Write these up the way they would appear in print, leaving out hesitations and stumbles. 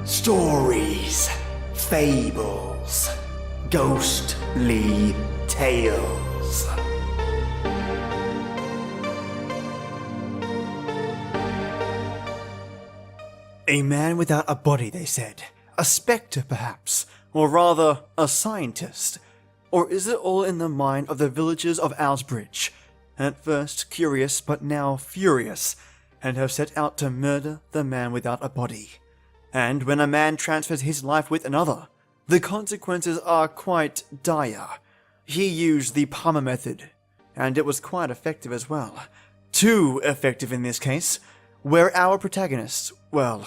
Stories, Fables, Ghostly Tales. A man without a body, they said. A spectre, perhaps. Or rather, a scientist. Or is it all in the mind of the villagers of Abridge? At first curious, but now furious, and have set out to murder the man without a body. And when a man transfers his life with another, the consequences are quite dire. He used the Palmer method, and it was quite effective as well. Too effective in this case, where our protagonist, well,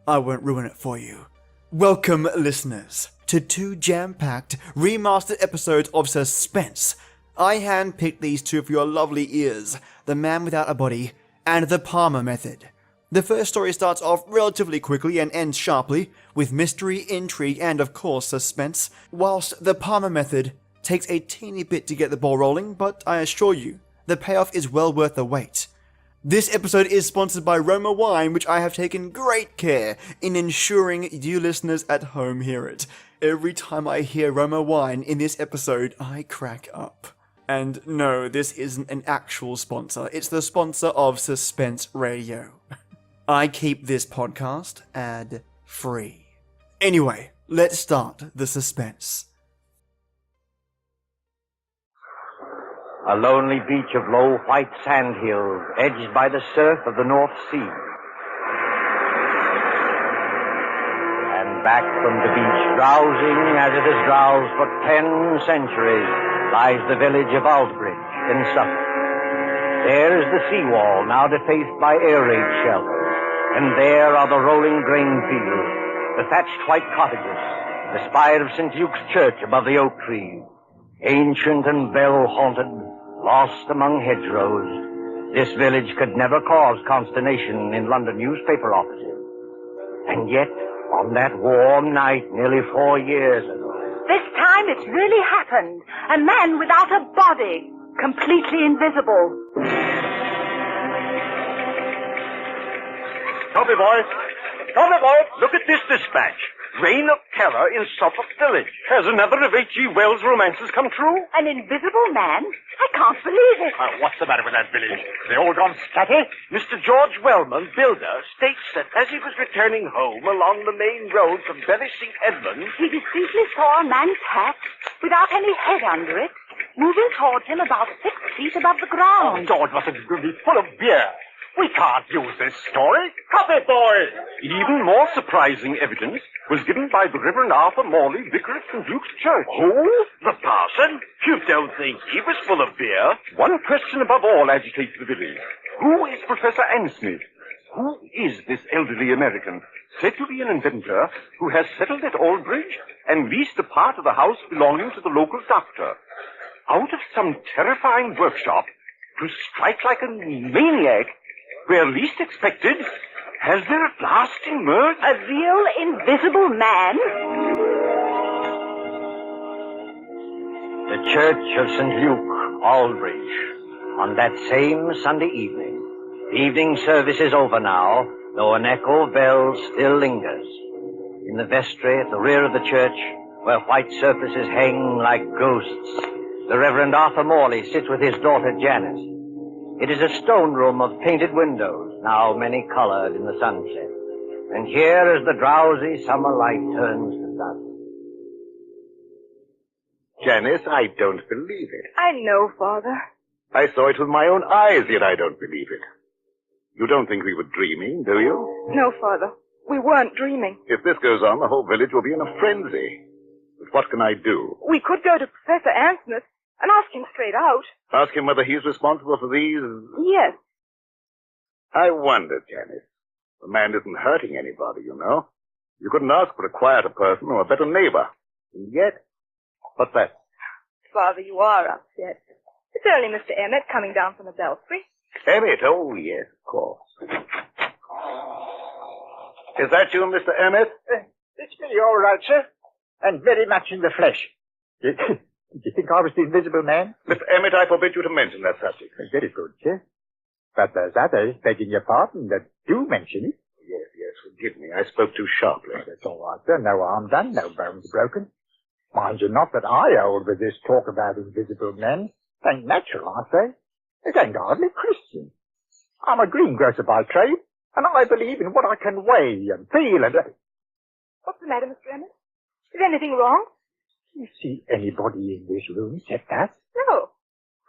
I won't ruin it for you. Welcome, listeners, to 2 jam-packed, remastered episodes of Suspense. I handpicked these 2 for your lovely ears, The Man Without a Body and The Palmer Method. The first story starts off relatively quickly and ends sharply, with mystery, intrigue, and of course suspense, whilst The Palmer Method takes a teeny bit to get the ball rolling, but I assure you, the payoff is well worth the wait. This episode is sponsored by Roma Wine, which I have taken great care in ensuring you listeners at home hear it. Every time I hear Roma Wine in this episode, I crack up. And no, this isn't an actual sponsor, it's the sponsor of Suspense Radio. I keep this podcast ad-free. Anyway, let's start the suspense. A lonely beach of low white sand hills, edged by the surf of the North Sea. And back from the beach, drowsing as it has drowsed for 10 centuries, lies the village of Abridge in Suffolk. There is the seawall, now defaced by air raid shells, and there are the rolling grain fields, the thatched white cottages, the spire of St. Luke's Church above the oak trees, ancient and bell-haunted, lost among hedgerows. This village could never cause consternation in London newspaper offices. And yet, on that warm night nearly 4 years ago... This time it's really happened. A man without a body, completely invisible. Copy, boy. Copy, boy. Look at this dispatch. Reign of terror in Suffolk Village. Has another of H.G. Wells' romances come true? An invisible man? I can't believe it. What's the matter with that village? They all gone scatty? Mr. George Wellman, builder, states that as he was returning home along the main road from Bury St. Edmunds... He distinctly saw a man's hat, without any head under it, moving towards him about 6 feet above the ground. George must have been full of beer. We can't use this story. Copy, boy! Even more surprising evidence was given by the Reverend Arthur Morley, vicar of St. Luke's Church. Who? The parson? You don't think he was full of beer? One question above all agitates the village. Who is Professor Ansmith? Who is this elderly American, said to be an inventor, who has settled at Aldridge and leased a part of the house belonging to the local doctor? Out of some terrifying workshop, to strike like a maniac, where least expected, has there at last emerged... A real invisible man? The Church of St. Luke, Aldridge, on that same Sunday evening. The evening service is over now, though an echo of bells still lingers. In the vestry at the rear of the church, where white surplices hang like ghosts, the Reverend Arthur Morley sits with his daughter Janice. It is a stone room of painted windows, now many-colored in the sunset. And here as the drowsy summer light turns to dusk. Janice, I don't believe it. I know, Father. I saw it with my own eyes, yet I don't believe it. You don't think we were dreaming, do you? No, Father. We weren't dreaming. If this goes on, the whole village will be in a frenzy. But what can I do? We could go to Professor Ansmith and ask him straight out. Ask him whether he's responsible for these... Yes. I wonder, Janice. The man isn't hurting anybody, you know. You couldn't ask for a quieter person or a better neighbor. And yet... What's that? Father, you are upset. It's only Mr. Emmett coming down from the belfry. Emmett? Oh, yes, of course. Is that you, Mr. Emmett? It's me, all right, sir. And very much in the flesh. Do you think I was the invisible man? Mr. Emmett, I forbid you to mention that subject. Very good, sir. But there's others, begging your pardon, that do mention it. Yes, Forgive me, I spoke too sharply. That's all right, sir. No harm done, no bones broken. Mind you not that I hold with this talk about invisible men. Ain't natural, I say. It ain't hardly Christian. I'm a greengrocer by trade, and I believe in what I can weigh and feel and... What's the matter, Mr. Emmett? Is anything wrong? You see anybody in this room except that? No, of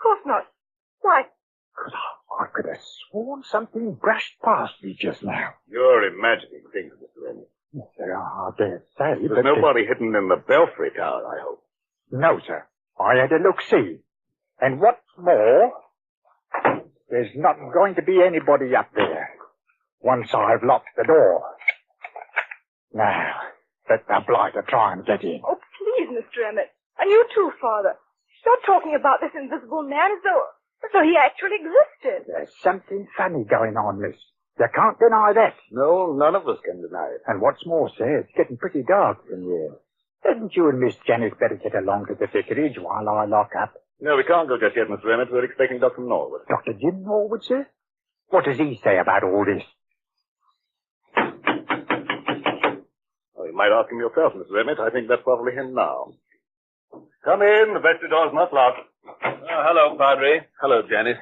course not. Why? Because I could have sworn something brushed past me just now. You're imagining things, Mr. Emmett. Yes, sir, I dare say, There's but... nobody hidden in the Belfry Tower, I hope. No, sir. I had a look-see. And what's more, there's not going to be anybody up there once I've locked the door. Now, let the blighter try and get in. Oh, please, Mr. Emmett. And you too, Father. Stop talking about this invisible man as though he actually existed. There's something funny going on, miss. You can't deny that. No, none of us can deny it. And what's more, sir, it's getting pretty dark in here. Hadn't you and Miss Janet better get along to the vicarage while I lock up? No, we can't go just yet, Mr. Emmett. We're expecting Dr. Norwood. Dr. Jim Norwood, sir? What does he say about all this? Oh, you might ask him yourself, Mr. Emmett. I think that's probably him now. Come in. The vestry door's not locked. Hello, Padre. Hello, Janet.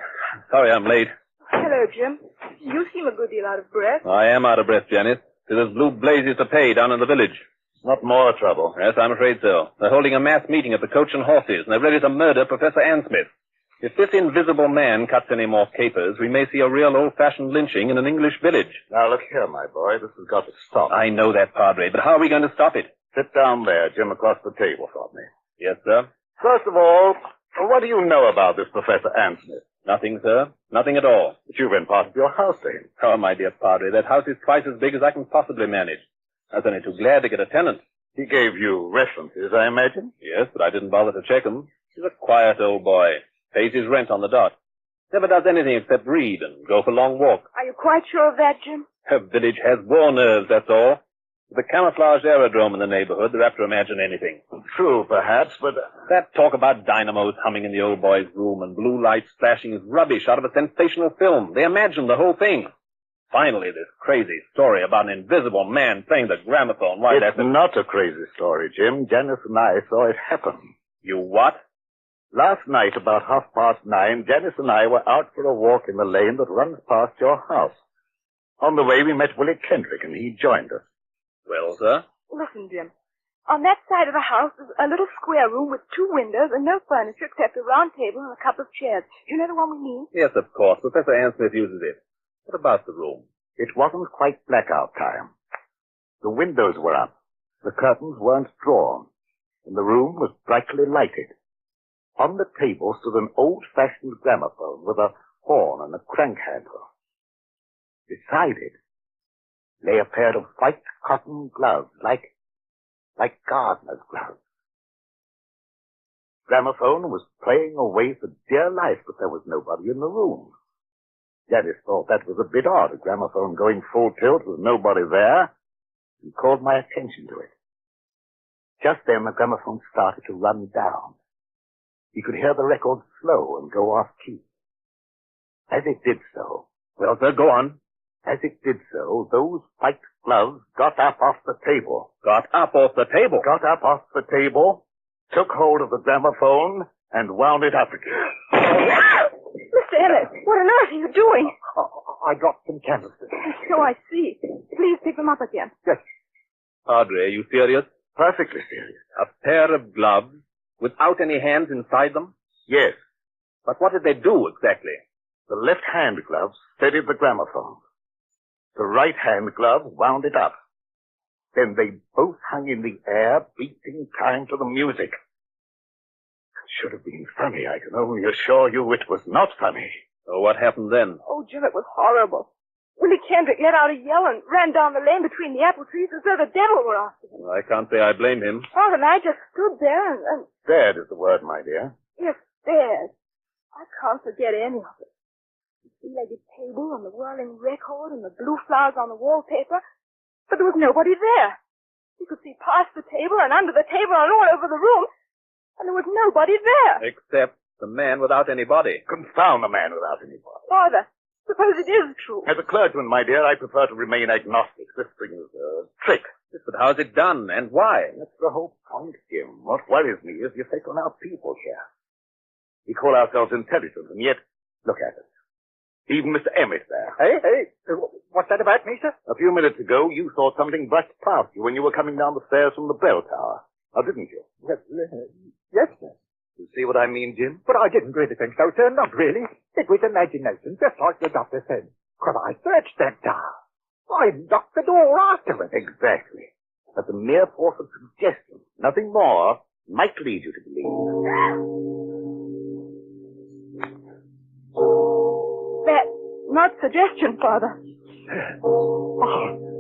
Sorry I'm late. Hello, Jim. You seem a good deal out of breath. I am out of breath, Janet. There's blue blazes to pay down in the village. Not more trouble. Yes, I'm afraid so. They're holding a mass meeting at the Coach and Horses, and they're ready to murder Professor Ansmith. If this invisible man cuts any more capers, we may see a real old-fashioned lynching in an English village. Now, look here, my boy. This has got to stop. I know that, Padre, but how are we going to stop it? Sit down there, Jim, across the table from me. Yes, sir. First of all, what do you know about this Professor Ansmith? Nothing, sir. Nothing at all. But you've imparted your house to him. Oh, my dear Padre, that house is twice as big as I can possibly manage. I was only too glad to get a tenant. He gave you references, I imagine? Yes, but I didn't bother to check him. He's a quiet old boy. Pays his rent on the dot. Never does anything except read and go for long walks. Are you quite sure of that, Jim? Her village has war nerves, that's all. With a camouflaged aerodrome in the neighborhood, they're apt to imagine anything. True, perhaps, but... That talk about dynamos humming in the old boy's room and blue lights flashing is rubbish out of a sensational film. They imagine the whole thing. Finally, this crazy story about an invisible man playing the gramophone. Why, It's not a crazy story, Jim. Janice and I saw it happen. You what? Last night, about 9:30, Janice and I were out for a walk in the lane that runs past your house. On the way, we met Willie Kendrick, and he joined us. Well, sir? Listen, Jim. On that side of the house is a little square room with 2 windows and no furniture except a round table and a couple of chairs. You know the one we mean? Yes, of course. Professor Ansmith uses it. What about the room? It wasn't quite blackout time. The windows were up. The curtains weren't drawn. And the room was brightly lighted. On the table stood an old-fashioned gramophone with a horn and a crank handle. Beside it lay a pair of white cotton gloves, like gardener's gloves. Gramophone was playing away for dear life, but there was nobody in the room. Janice thought that was a bit odd, a gramophone going full tilt with nobody there, and called my attention to it. Just then the gramophone started to run down. He could hear the record slow and go off key. As it did so... Well, sir, go on. As it did so, those white gloves got up off the table. Got up off the table? Got up off the table, took hold of the gramophone, and wound it up again. Mr. Emmett, what on earth are you doing? I dropped some candlesticks. So I see. Please pick them up again. Yes. Padre, are you serious? Perfectly serious. A pair of gloves without any hands inside them? Yes. But what did they do exactly? The left-hand glove steadied the gramophone. The right-hand glove wound it up. Then they both hung in the air, beating time to the music. It should have been funny. I can only assure you it was not funny. So what happened then? Oh, Jim, it was horrible. Willie Kendrick let out a yell and ran down the lane between the apple trees as though the devil were after him. I can't say I blame him. Father and I just stood there and... Stared is the word, my dear. Yes, stared. I can't forget any of it. The three-legged table and the whirling record and the blue flowers on the wallpaper. But there was nobody there. You could see past the table and under the table and all over the room. And there was nobody there. Except the man without any body. Confound the man without any body. Father, Suppose it is true. As a clergyman, my dear, I prefer to remain agnostic. This thing is a trick. But how's it done, and why? That's the whole point, Jim. What worries me is the effect on our people here. We call ourselves intelligent, and yet, look at us. Even Mr. Emmett there. Hey, what's that about me, sir? A few minutes ago, you saw something brush past you when you were coming down the stairs from the bell tower. Now, didn't you? Yes, sir. You see what I mean, Jim? But I didn't really think so, sir. Not really. It was imagination, just like the doctor said. Could I searched that tower? I locked the door afterwards. Exactly. But the mere force of suggestion, nothing more, might lead you to believe. That's not suggestion, Father. Oh,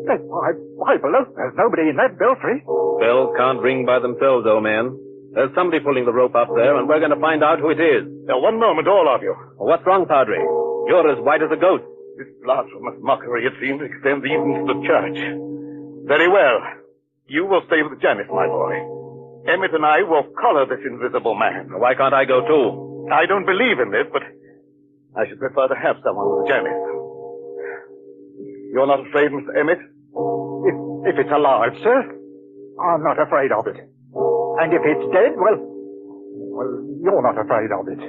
Bible, look, there's nobody in that belfry. Bells can't ring by themselves, old man. There's somebody pulling the rope up there, and we're going to find out who it is. Now, one moment, all of you. What's wrong, Padre? You're as white as a ghost. This blasphemous mockery, it seems, extends even to the church. Very well. You will stay with Janice, my boy. Emmett and I will collar this invisible man. Why can't I go too? I don't believe in this, but I should prefer to have someone with Janice. You're not afraid, Mr. Emmett? If it's alive, sir, I'm not afraid of it. And if it's dead, well, you're not afraid of it.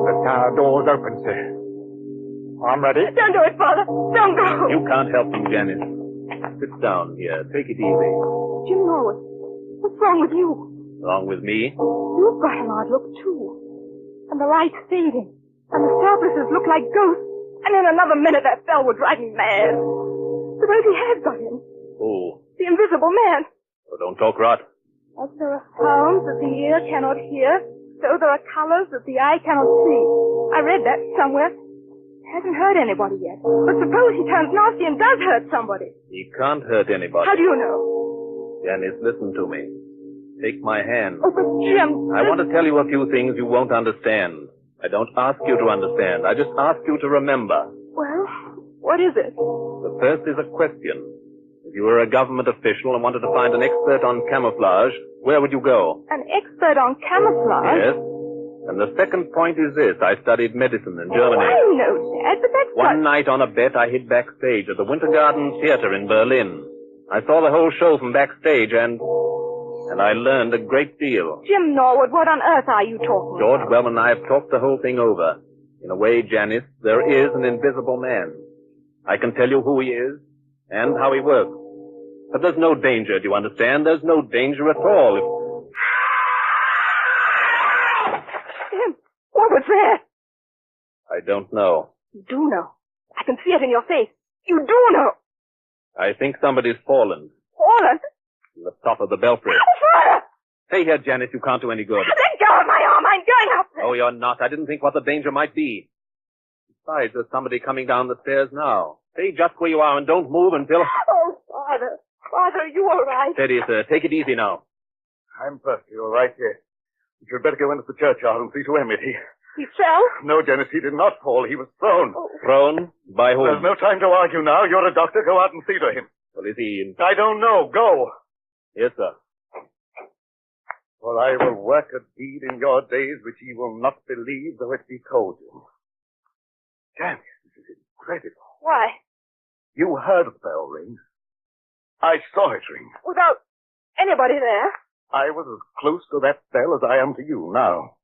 The tower door's open, sir. I'm ready. Don't do it, Father. Don't go. You can't help him, Janice. Sit down here. Take it easy. Jim Norwood, what's wrong with you? Wrong with me? You've got an odd look, too. And the light's fading. And the surplices look like ghosts. And in another minute, that spell would drive me mad. Suppose he has got him. Who? The invisible man. Oh, don't talk rot. As there are sounds that the ear cannot hear, so there are colors that the eye cannot see. I read that somewhere. Hasn't hurt anybody yet. But suppose he turns nasty and does hurt somebody. He can't hurt anybody. How do you know? Janice, listen to me. Take my hand. Oh, but Jim... I want to tell you a few things you won't understand. I don't ask you to understand. I just ask you to remember. Well, what is it? The first is a question. If you were a government official and wanted to find an expert on camouflage, where would you go? An expert on camouflage? Yes. And the second point is this. I studied medicine in Germany. I know, Dad, but that's One night on a bet, I hid backstage at the Winter Garden Theater in Berlin. I saw the whole show from backstage, and I learned a great deal. Jim Norwood, what on earth are you talking George about? Wellman and I have talked the whole thing over. In a way, Janice, there is an invisible man. I can tell you who he is and how he works. But there's no danger, do you understand? There's no danger at all. Jim, what was that? I don't know. You do know. I can see it in your face. You do know. I think somebody's fallen Fallen? from the top of the belfry. Father! Stay here, Janice. You can't do any good. Let go of my arm. I'm going up there. Oh, you're not. I didn't think what the danger might be. Besides, there's somebody coming down the stairs now. Stay just where you are and don't move until... Oh, Father. Father, are you all right? Steady, sir. Take it easy now. I'm perfectly all right, yes. But you'd better go into the churchyard and see to Emmett. He fell? No, Janice, he did not fall. He was thrown. Oh. Thrown? By whom? There's no time to argue now. You're a doctor. Go out and see to him. Well, is he in... I don't know. Go. Yes, sir. For I will work a deed in your days which ye will not believe, though it be told you. Janice, this is incredible. Why? You heard the bell ring. I saw it ring. Without anybody there? I was as close to that bell as I am to you now.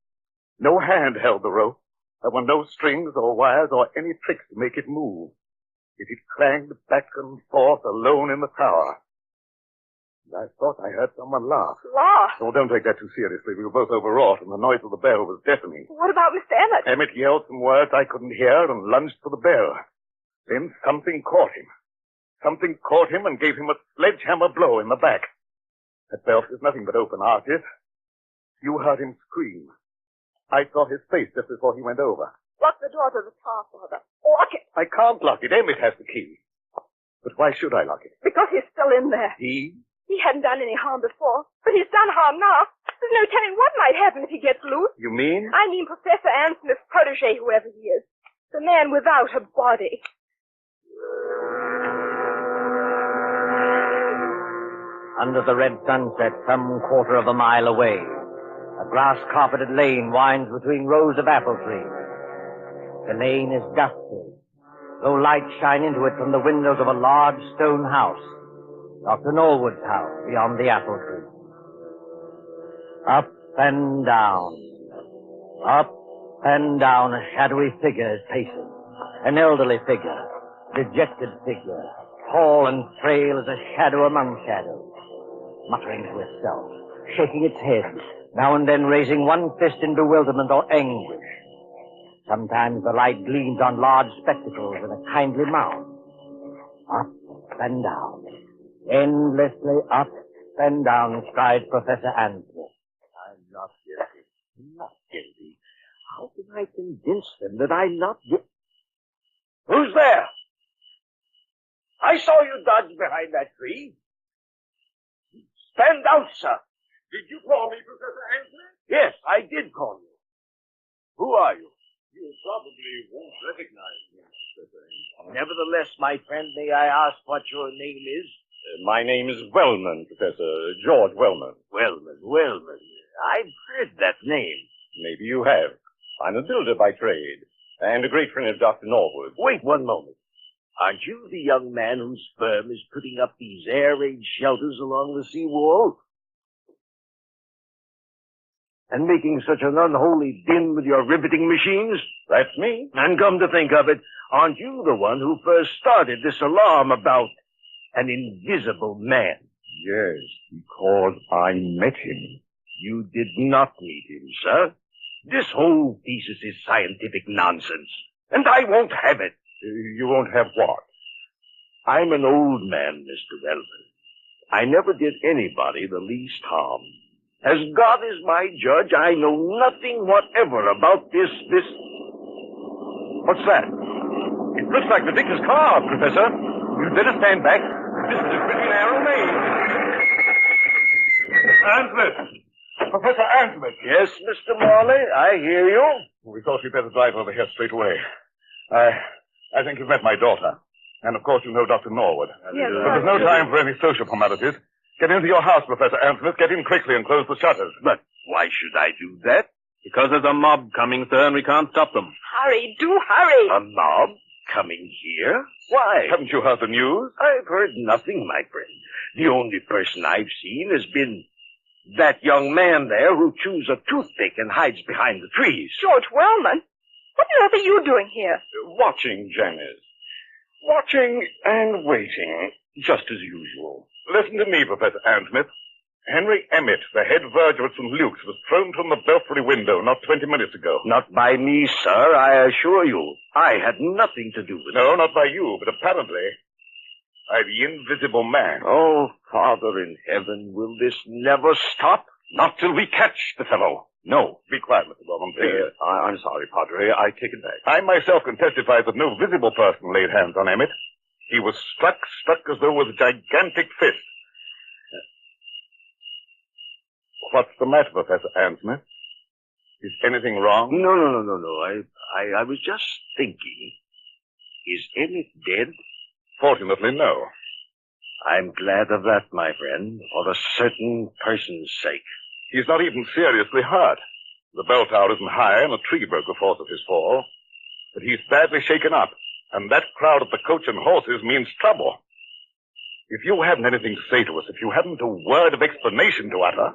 No hand held the rope. There were no strings or wires or any tricks to make it move. It clanged back and forth alone in the tower. And I thought I heard someone laugh. Laugh? Oh, don't take that too seriously. We were both overwrought, and the noise of the bell was deafening. What about Mr. Emmett? Emmett yelled some words I couldn't hear and lunged for the bell. Then something caught him. Something caught him and gave him a sledgehammer blow in the back. That bell is nothing but open arches. You heard him scream. I saw his face just before he went over. Lock the door to the car, Father. Lock it. I can't lock it. Emmett has the key. But why should I lock it? Because he's still in there. He? He hadn't done any harm before, but he's done harm now. There's no telling what might happen if he gets loose. You mean? I mean Professor Ansmith's protege, whoever he is. The man without a body. Under the red sunset, some quarter of a mile away, A grass-carpeted lane winds between rows of apple trees. The lane is dusty, though light shine into it from the windows of a large stone house, Dr. Norwood's house beyond the apple tree. Up and down, up and down, a shadowy figure is pacing. An elderly figure, dejected figure, tall and frail as a shadow among shadows, muttering to itself, shaking its head, now and then raising one fist in bewilderment or anguish. Sometimes the light gleams on large spectacles and a kindly mouth. Up and down, endlessly up and down strides Professor Ansel. I'm not guilty. Not guilty. How can I convince them that I'm not guilty? Who's there? I saw you dodge behind that tree. Stand out, sir. Did you call me, Professor Ansel? Yes, I did call you. Who are you? You probably won't recognize me, Professor Ansel. Nevertheless, my friend, may I ask what your name is? My name is Wellman, Professor George Wellman. Wellman. I've heard that name. Maybe you have. I'm a builder by trade, and a great friend of Dr. Norwood. Wait one moment. Aren't you the young man whose firm is putting up these air raid shelters along the seawall? And making such an unholy din with your riveting machines? That's me. And come to think of it, aren't you the one who first started this alarm about an invisible man? Yes, because I met him. You did not meet him, sir. This whole thesis is scientific nonsense, and I won't have it. You won't have what? I'm an old man, Mr. Wellman. I never did anybody the least harm. As God is my judge, I know nothing whatever about this... What's that? It looks like the vicar's car, Professor. You'd better stand back. This is a pretty narrow lane. Anslet! Professor Anslet! Yes, Mr. Morley, I hear you. We thought we'd better drive over here straight away. I think you've met my daughter. And, of course, you know Dr. Norwood. Yes, But there's no time for any social formalities. Get into your house, Professor Anslet. Get in quickly and close the shutters. But why should I do that? Because there's a mob coming, sir, and we can't stop them. Hurry, do hurry. A mob coming here? Why? Haven't you heard the news? I've heard nothing, my friend. The only person I've seen has been that young man there who chews a toothpick and hides behind the trees. George Wellman, what on earth are you doing here? Watching, Janice. Watching and waiting, just as usual. Listen to me, Professor Ansmith. Henry Emmett, the head verger at St. Luke's, was thrown from the belfry window not 20 minutes ago. Not by me, sir, I assure you. I had nothing to do with it. No, not by you, but apparently by the invisible man. Oh, Father in heaven, will this never stop? Not till we catch the fellow. No. Be quiet, Mr. Bowman, please. I'm sorry, Padre. I take it back. I myself can testify that no visible person laid hands on Emmett. He was struck as though with a gigantic fist. What's the matter, Professor Ansmith? Is anything wrong? No. I was just thinking. Is Emmett dead? Fortunately, no. I'm glad of that, my friend, for a certain person's sake. He's not even seriously hurt. The bell tower isn't high, and a tree broke the force of his fall. But he's badly shaken up, and that crowd at the Coach and Horses means trouble. If you hadn't anything to say to us, if you hadn't a word of explanation to utter...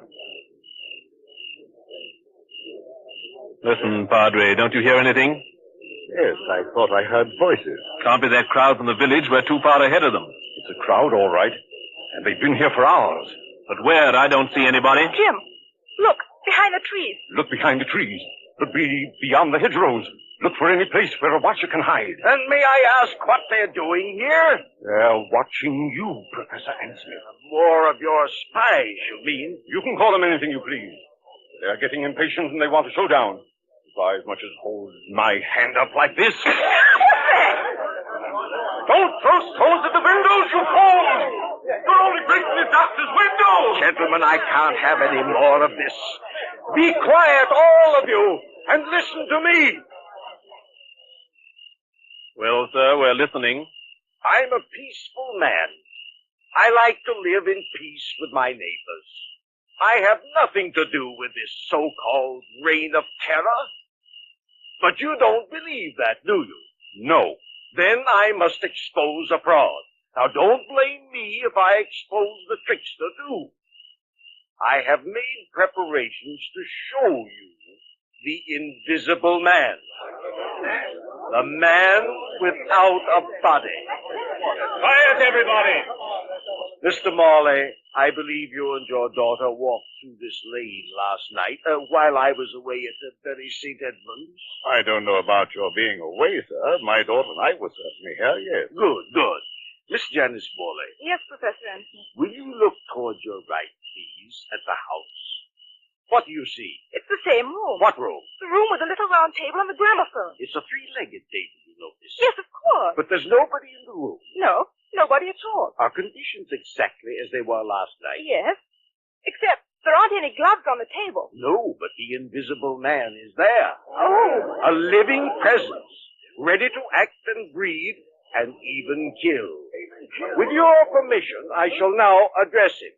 Listen, Padre, don't you hear anything? Yes, I thought I heard voices. Can't be that crowd from the village. We're too far ahead of them. It's a crowd, all right. And they've been here for hours. But where? I don't see anybody. Jim, look, behind the trees. Look behind the trees. Look beyond the hedgerows. Look for any place where a watcher can hide. And may I ask what they're doing here? They're watching you, Professor Ansmith. More of your spies, you mean? You can call them anything you please. They're getting impatient and they want to show down. If I as much as hold my hand up like this... Don't throw stones at the windows, you fool! You're only breaking the doctor's window! Gentlemen, I can't have any more of this. Be quiet, all of you, and listen to me. Well, sir, we're listening. I'm a peaceful man. I like to live in peace with my neighbors. I have nothing to do with this so-called reign of terror. But you don't believe that, do you? No. Then I must expose a fraud. Now don't blame me if I expose the trickster too. I have made preparations to show you the invisible man. The man without a body. Quiet, everybody! Mr. Morley, I believe you and your daughter walked through this lane last night while I was away at the Bury St. Edmunds. I don't know about your being away, sir. My daughter and I were certainly here, yes. Good, good. Miss Janice Morley, Yes, Professor Anthony. will you look toward your right, please, at the house? What do you see? It's the same room. What room? The room with the little round table and the gramophone. It's a three-legged table, you notice. Yes, of course. But there's nobody in the room. No, nobody at all. Are conditions exactly as they were last night? Yes. Except there aren't any gloves on the table. No, but the invisible man is there. Oh. A living presence, ready to act and breathe and even kill. With your permission, I shall now address him.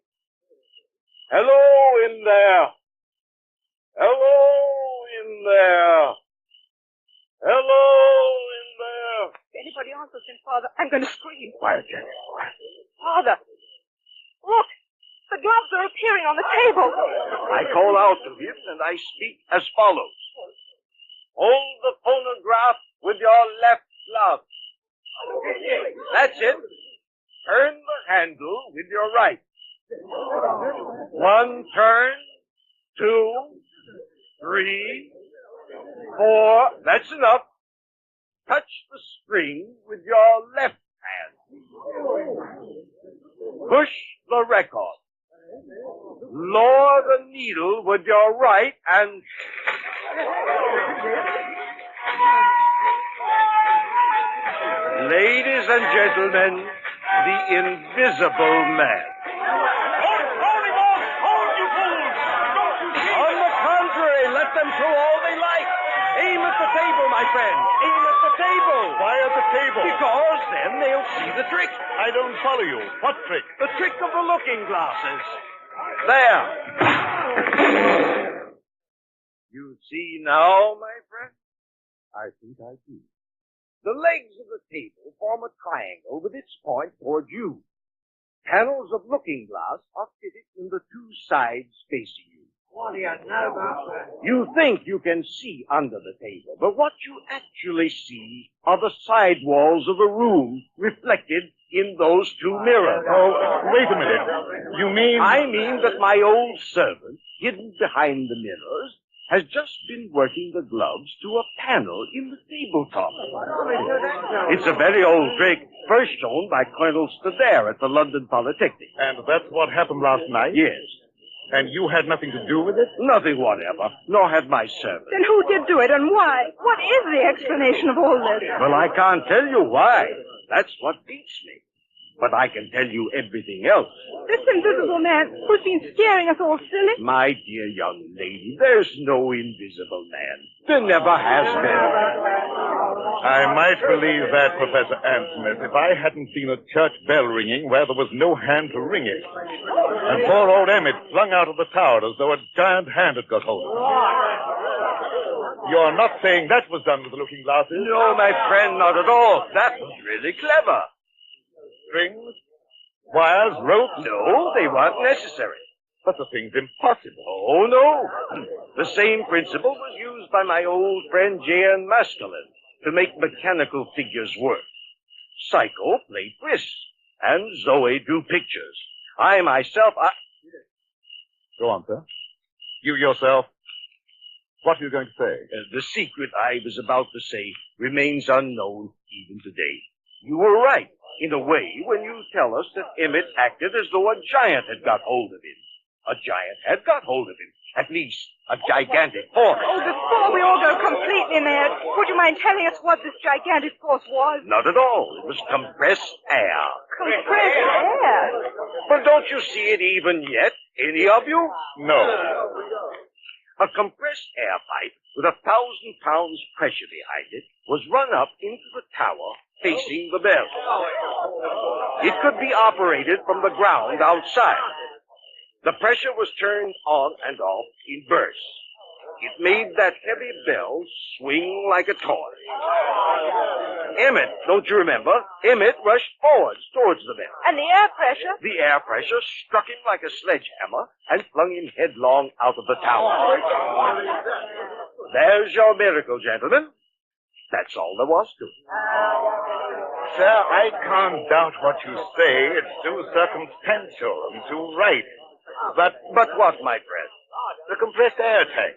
Hello in there. Hello in there. Hello in there. If anybody answers him, Father, I'm going to scream. Quiet, Jenny, quiet. Father, look. The gloves are appearing on the table. I call out to him and I speak as follows. Hold the phonograph with your left glove. That's it. Turn the handle with your right. One turn, 2, 3, 4. That's enough. Touch the string with your left hand. Push the record. Lower the needle with your right and... Ladies and gentlemen, the invisible man. Hold him off! Hold, you fools! Don't you see? On the contrary, let them throw all they like. Aim at the table, my friend. Aim at the table. Why at the table? Because then they'll see the trick. I don't follow you. What trick? The trick of the looking glasses. There. You see now, my friend? I think I do. The legs of the table form a triangle with its point toward you. Panels of looking glass are fitted in the two sides facing you. What do you know about that? You think you can see under the table, but what you actually see are the side walls of the room reflected in those two mirrors. Oh, wait a minute. You mean... I mean that my old servant, hidden behind the mirrors, has just been working the gloves to a panel in the tabletop. It's a very old trick, first shown by Colonel Stadair at the London Polytechnic. And that's what happened last night? Yes. And you had nothing to do with it? Nothing whatever, nor had my servant. Then who did do it and why? What is the explanation of all this? Well, I can't tell you why. That's what beats me. But I can tell you everything else. This invisible man who's been scaring us all silly? My dear young lady, there's no invisible man. There never has been. I might believe that, Professor Anthony, if I hadn't seen a church bell ringing where there was no hand to ring it. And poor old Emmett flung out of the tower as though a giant hand had got hold of him. You're not saying that was done with the looking glasses? No, my friend, not at all. That was really clever. Strings? Wires? Ropes? No, they weren't necessary. But the thing's impossible. Oh, no. The same principle was used by my old friend J.N. Maskelyne to make mechanical figures work. Psycho played whist, and Zoe drew pictures. I myself, Go on, sir. You yourself, what are you going to say? The secret I was about to say remains unknown even today. You were right, in a way, when you tell us that Emmett acted as though a giant had got hold of him. A giant had got hold of him. At least, a gigantic force. Oh, before we all go completely mad, would you mind telling us what this gigantic force was? Not at all. It was compressed air. Compressed air? But don't you see it even yet, any of you? No. A compressed air pipe with 1,000 pounds pressure behind it was run up into the tower facing the bell. It could be operated from the ground outside. The pressure was turned on and off in bursts. It made that heavy bell swing like a toy. Emmett, don't you remember? Emmett rushed forwards towards the bell. And the air pressure? The air pressure struck him like a sledgehammer and flung him headlong out of the tower. There's your miracle, gentlemen. That's all there was to it. Sir, I can't doubt what you say. It's too circumstantial and too right. But what, my friend? The compressed air tank,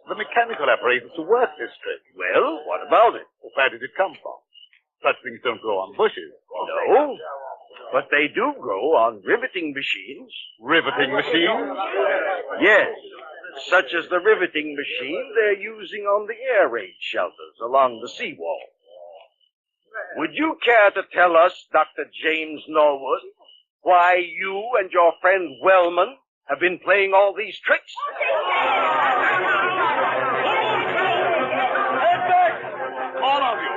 the mechanical apparatus to work this trick. Well, what about it? Where did it come from? Such things don't grow on bushes. No, but they do grow on riveting machines. Riveting machines? Yes, such as the riveting machine they're using on the air raid shelters along the seawall. Would you care to tell us, Dr. James Norwood, why you and your friend Wellman have been playing all these tricks? All of you.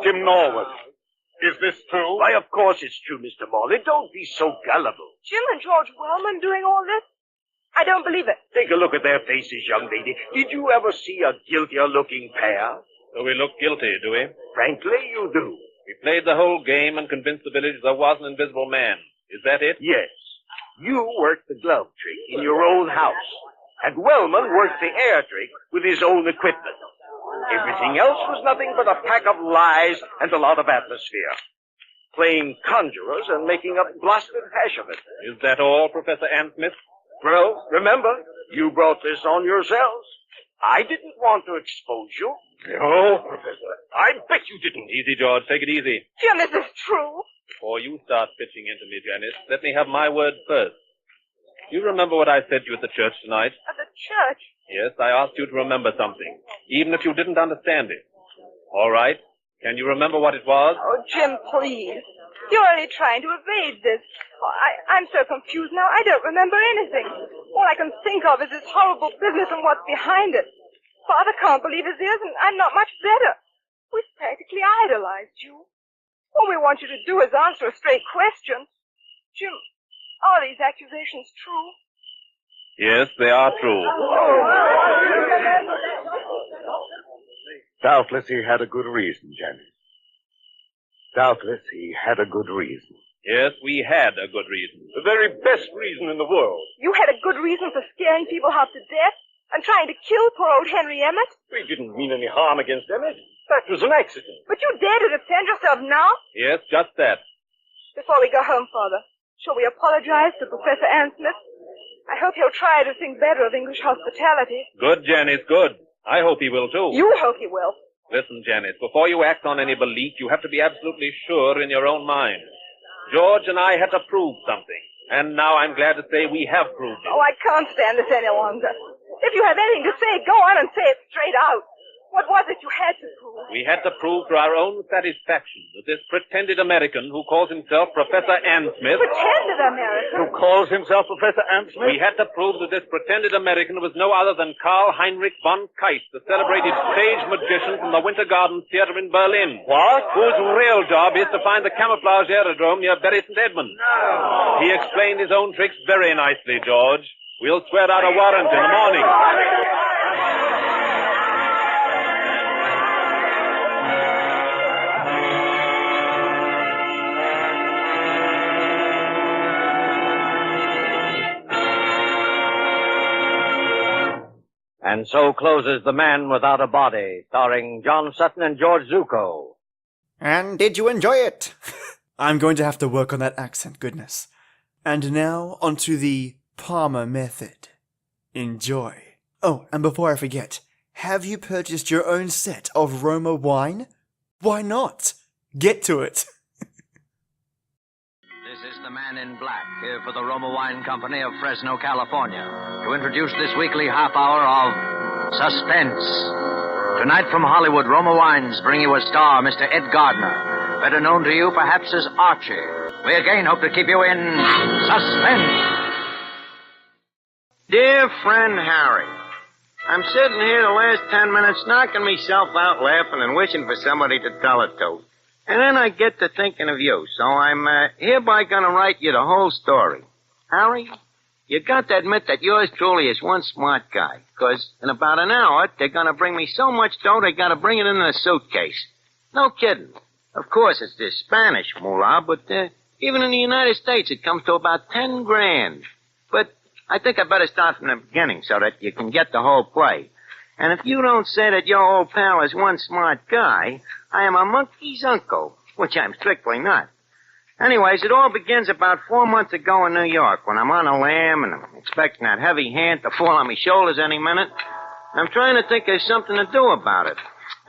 Jim Norwood, is this true? Why, of course it's true, Mr. Morley. Don't be so gullible. Jim and George Wellman doing all this? I don't believe it. Take a look at their faces, young lady. Did you ever see a guiltier-looking pair? Do we look guilty, do we? Frankly, you do. We played the whole game and convinced the village there was an invisible man. Is that it? Yes. You worked the glove trick in your own house, and Wellman worked the air trick with his own equipment. Everything else was nothing but a pack of lies and a lot of atmosphere. Playing conjurers and making a blasted hash of it. Is that all, Professor Ansmith? Well, remember, you brought this on yourselves. I didn't want to expose you. No, Professor. I bet you didn't. Easy, George. Take it easy. Jim, is this true? Before you start pitching into me, Janice, let me have my word first. You remember what I said to you at the church tonight? At the church? Yes, I asked you to remember something, even if you didn't understand it. All right. Can you remember what it was? Oh, Jim, please. You're only trying to evade this. Oh, I'm so confused now, I don't remember anything. All I can think of is this horrible business and what's behind it. Father can't believe his ears, and I'm not much better. We've practically idolized you. All we want you to do is answer a straight question. Jim, are these accusations true? Yes, they are true. Doubtless he had a good reason, Janice. Doubtless he had a good reason. Yes, we had a good reason. The very best reason in the world. You had a good reason for scaring people half to death and trying to kill poor old Henry Emmett? We didn't mean any harm against Emmett. That was an accident. But you dare to defend yourself now? Yes, just that. Before we go home, Father, shall we apologize to Professor Ansmith? I hope he'll try to think better of English hospitality. Good, Janice, good. I hope he will, too. You hope he will. Listen, Janice, before you act on any belief, you have to be absolutely sure in your own mind. George and I had to prove something, and now I'm glad to say we have proved it. Oh, I can't stand this any longer. If you have anything to say, go on and say it straight out. What was it you had to prove? We had to prove to our own satisfaction that this pretended American who calls himself Professor Ansmith... Pretended American? Who calls himself Professor Ansmith? We had to prove that this pretended American was no other than Karl Heinrich von Keist, the celebrated stage magician from the Winter Garden Theater in Berlin. What? Whose real job is to find the camouflage aerodrome near Bury St. Edmunds. No. He explained his own tricks very nicely, George. We'll swear out a warrant in the morning. And so closes The Man Without a Body, starring John Sutton and George Zuko. And did you enjoy it? I'm going to have to work on that accent, goodness. And now, onto the Palmer method. Enjoy. Oh, and before I forget, have you purchased your own set of Roma wine? Why not? Get to it. This is the Man in Black, here for the Roma Wine Company of Fresno, California, to introduce this weekly half hour of Suspense. Tonight from Hollywood, Roma Wines bring you a star, Mr. Ed Gardner, better known to you perhaps as Archie. We again hope to keep you in suspense. Dear friend Harry, I'm sitting here the last 10 minutes knocking myself out laughing and wishing for somebody to tell it to. And then I get to thinking of you, so I'm hereby going to write you the whole story. Harry, you got to admit that yours truly is one smart guy. Because in about an hour, they're going to bring me so much dough, they got to bring it in a suitcase. No kidding. Of course, it's this Spanish moolah, but even in the United States, it comes to about 10 grand. But I think I better start from the beginning so that you can get the whole play. And if you don't say that your old pal is one smart guy, I am a monkey's uncle, which I'm strictly not. Anyways, it all begins about 4 months ago in New York when I'm on a lam and I'm expecting that heavy hand to fall on my shoulders any minute. I'm trying to think of something to do about it.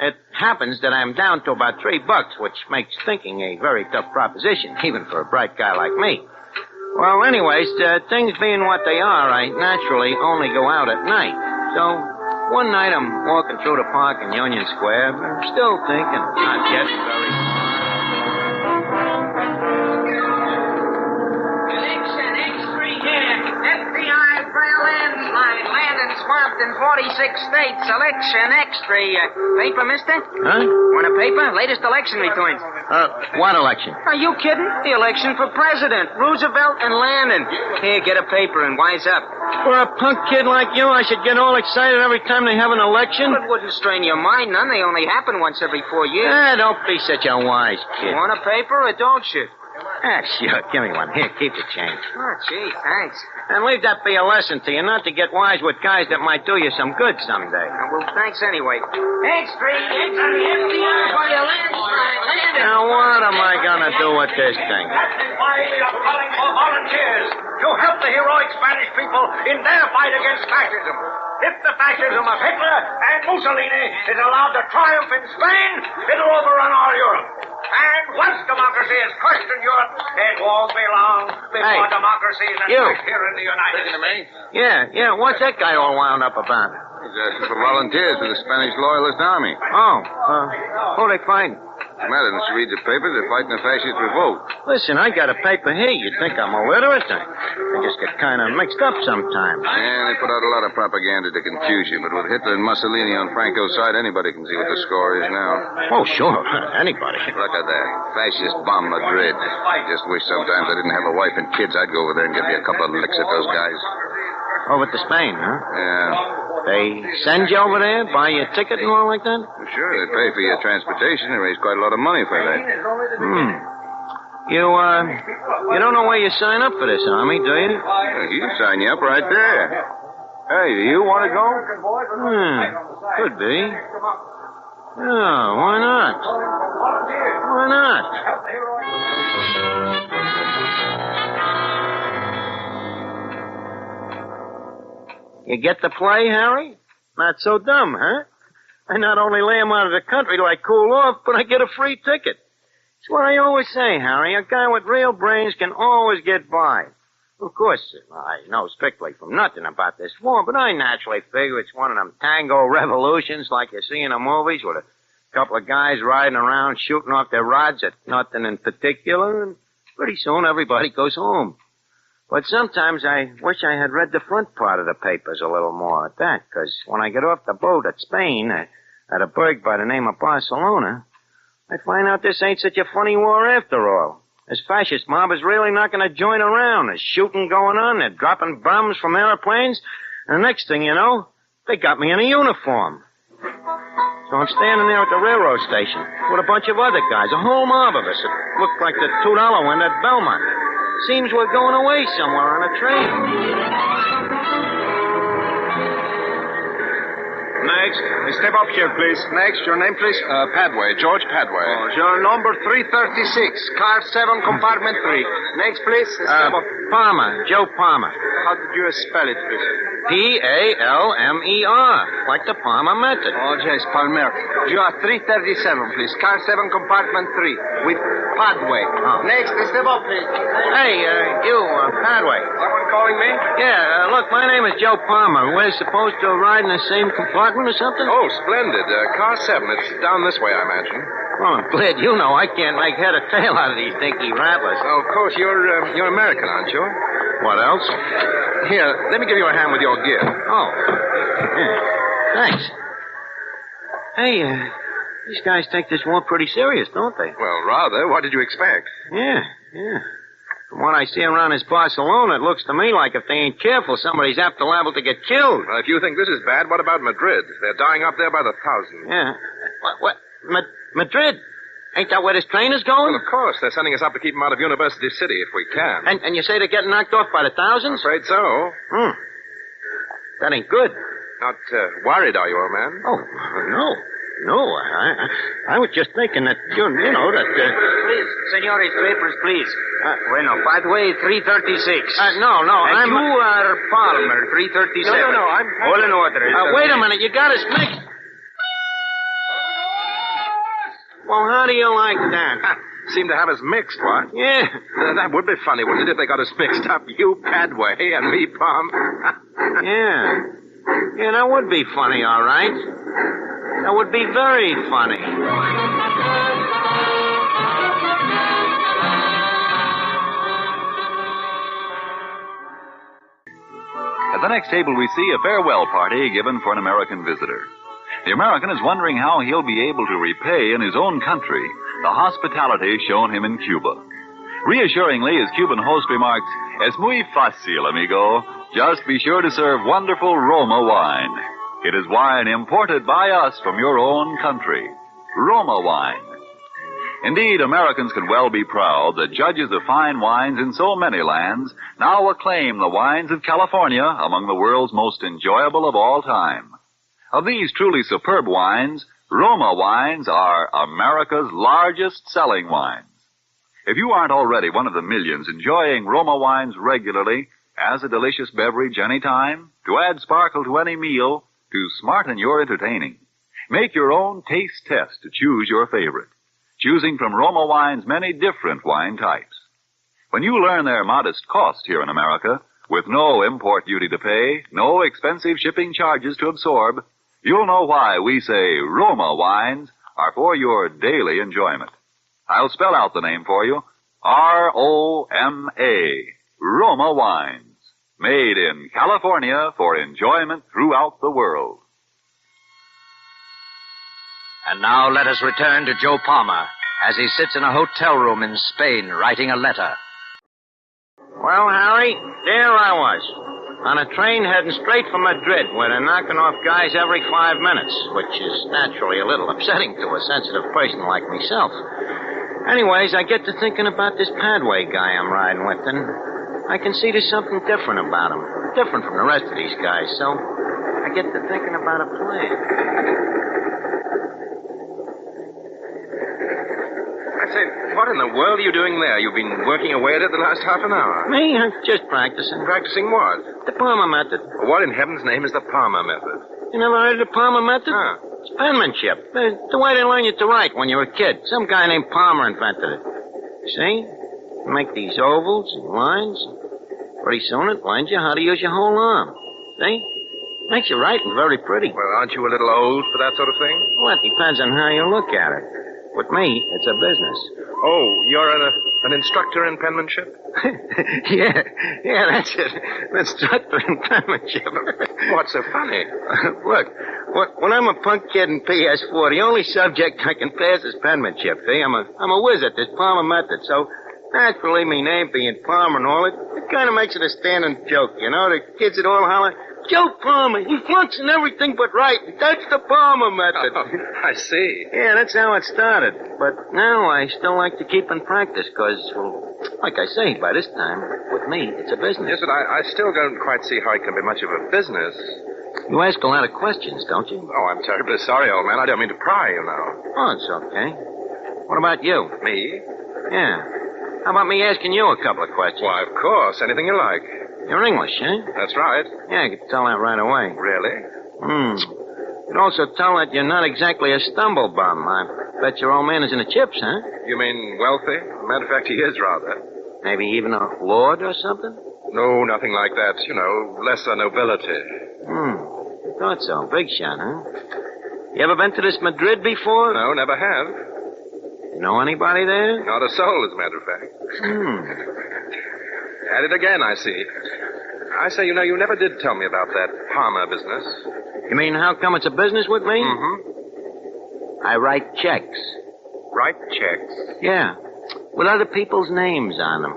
It happens that I'm down to about $3, which makes thinking a very tough proposition, even for a bright guy like me. Well, anyways, things being what they are, I naturally only go out at night. So, one night I'm walking through the park in Union Square, but I'm still thinking, not getting very far. Election extra here. FBI file landslide. Land and swamped in 46 states. Election extra. Paper, mister? Huh? Want a paper? Latest election returns. What election? Are you kidding? The election for president. Roosevelt and Landon. Here, get a paper and wise up. For a punk kid like you, I should get all excited every time they have an election? Well, it wouldn't strain your mind none. They only happen once every 4 years. Don't be such a wise kid. Want a paper or don't you? Sure. Give me one. Here, keep the change. Oh, gee, thanks. And leave that be a lesson to you, not to get wise with guys that might do you some good someday. Well, thanks anyway. Extra, FBI by a landslide. Landon. Now, what am I going to do with this thing? Wiley are calling for volunteers to help the heroic Spanish people in their fight against fascism. If the fascism of Hitler and Mussolini is allowed to triumph in Spain, it'll overrun all Europe. And once democracy is crushed in Europe, it won't be long before democracy is crushed here in the United States. Yeah. What's that guy all wound up about? He's asking for volunteers for the Spanish Loyalist Army. Who they fighting? What's the matter? Didn't you read the papers? They're fighting a fascist revolt. Listen, I got a paper here. You'd think I'm illiterate. I just get kind of mixed up sometimes. Yeah, they put out a lot of propaganda to confuse you, but with Hitler and Mussolini on Franco's side, anybody can see what the score is now. Oh, sure. Anybody. Look at that. Fascist bomb Madrid. I just wish sometimes I didn't have a wife and kids. I'd go over there and give you a couple of licks at those guys. Over to Spain, huh? Yeah. They send you over there, buy you a ticket and all like that? Well, sure, they pay for your transportation. They raise quite a lot of money for that. You don't know where you sign up for this army, do you? He'll sign you up right there. Hey, do you want to go? Could be. Yeah, why not? Why not? You get the play, Harry? Not so dumb, huh? I not only lay him out of the country till I cool off, but I get a free ticket. It's what I always say, Harry. A guy with real brains can always get by. Of course, I know strictly from nothing about this war, but I naturally figure it's one of them tango revolutions like you see in the movies with a couple of guys riding around shooting off their rods at nothing in particular, and pretty soon everybody goes home. But sometimes I wish I had read the front part of the papers a little more at that, because when I get off the boat at Spain, at a burg by the name of Barcelona, I find out this ain't such a funny war after all. This fascist mob is really not going to join around. There's shooting going on, they're dropping bombs from airplanes, and the next thing you know, they got me in a uniform. So I'm standing there at the railroad station with a bunch of other guys, a whole mob of us. It looked like the $2 one at Belmont. Seems we're going away somewhere on a train. Next. Step up here, please. Next. Your name, please? Padway. George Padway. Your number 336. Car 7, compartment 3. Next, please. Step up. Palmer. Joe Palmer. How did you spell it, please? Palmer. Like the Palmer method. Oh, yes, Palmer. You are 337, please. Car 7, compartment 3. With Padway. Next. Step up, please. Hey, you, Padway. Someone calling me? Yeah, look, my name is Joe Palmer. We're supposed to ride in the same compartment or something? Oh, splendid. Car 7. It's down this way, I imagine. Oh, I'm glad you know. I can't make head or tail out of these dinky rattlers. Oh, of course, you're American, aren't you? What else? Here, let me give you a hand with your gear. Oh. Yeah. Thanks. Hey, these guys take this war pretty serious, don't they? Well, rather. What did you expect? Yeah. From what I see around this Barcelona, it looks to me like if they ain't careful, somebody's apt to liable to get killed. Well, if you think this is bad, what about Madrid? They're dying up there by the thousands. Yeah. What? Madrid? Ain't that where this train is going? Well, of course. They're sending us up to keep them out of University City if we can. And you say they're getting knocked off by the thousands? I'm afraid so. That ain't good. Not worried, are you, old man? Oh, no. No, I was just thinking that, you know, that... Please, senores, papers, please. Bueno, pathway 336. No, and I'm... you are Palmer, 337. No, I'm... All in order. wait a minute, you got us mixed. Well, how do you like that? Seem to have us mixed, what? Yeah. That would be funny, wouldn't it, if they got us mixed up? You, Padway, and me, Palmer. Yeah, that would be funny, all right. That would be very funny. At the next table, we see a farewell party given for an American visitor. The American is wondering how he'll be able to repay in his own country the hospitality shown him in Cuba. Reassuringly, his Cuban host remarks, "Es muy fácil, amigo. Just be sure to serve wonderful Roma wine. It is wine imported by us from your own country. Roma wine." Indeed, Americans can well be proud that judges of fine wines in so many lands now acclaim the wines of California among the world's most enjoyable of all time. Of these truly superb wines, Roma wines are America's largest selling wines. If you aren't already one of the millions enjoying Roma wines regularly as a delicious beverage anytime, to add sparkle to any meal, to smarten your entertaining, make your own taste test to choose your favorite, choosing from Roma wine's many different wine types. When you learn their modest cost here in America, with no import duty to pay, no expensive shipping charges to absorb, you'll know why we say Roma wines are for your daily enjoyment. I'll spell out the name for you. R-O-M-A. Roma wines. Made in California for enjoyment throughout the world. And now let us return to Joe Palmer as he sits in a hotel room in Spain writing a letter. Well, Harry, there I was. On a train heading straight for Madrid, where they're knocking off guys every 5 minutes, which is naturally a little upsetting to a sensitive person like myself. Anyways, I get to thinking about this Padway guy I'm riding with, and I can see there's something different about him. Different from the rest of these guys, so I get to thinking about a plan. I say, what in the world are you doing there? You've been working away at it the last half an hour. Me? I'm just practicing. Practicing what? The Palmer method. What in heaven's name is the Palmer method? You never heard of the Palmer method? Huh. It's penmanship. The way they learn you to write when you're a kid. Some guy named Palmer invented it. See? You make these ovals and lines. Pretty soon it learns you how to use your whole arm. See? Makes your writing very pretty. Well, aren't you a little old for that sort of thing? Well, it depends on how you look at it. With me, it's a business. Oh, you're an instructor in penmanship? Yeah, that's it. An instructor in penmanship. What's so funny? Look, when I'm a punk kid in PS4, the only subject I can pass is penmanship. See, I'm a whiz at this Palmer method, so naturally, me name being Palmer and all, it kind of makes it a standing joke, you know? The kids would all holler, "Joe Palmer, he flunks in everything but writing. That's the Palmer method." Oh, I see. Yeah, that's how it started. But now I still like to keep in practice, because, well, like I say, by this time, with me, it's a business. Yes, but I still don't quite see how it can be much of a business. You ask a lot of questions, don't you? Oh, I'm terribly sorry, old man. I don't mean to pry, you know. Oh, it's okay. What about you? Me? Yeah. How about me asking you a couple of questions? Why, of course. Anything you like. You're English, eh? That's right. Yeah, I could tell that right away. Really? You'd also tell that you're not exactly a stumble bum. I bet your old man is in the chips, huh? You mean wealthy? Matter of fact, he is rather. Maybe even a lord or something? No, nothing like that. You know, lesser nobility. I thought so. Big shot, huh? You ever been to this Madrid before? No, never have. You know anybody there? Not a soul, as a matter of fact. At it again, I see. I say, you know, you never did tell me about that Palmer business. You mean how come it's a business with me? Mm-hmm. I write checks. Write checks? Yeah. With other people's names on them.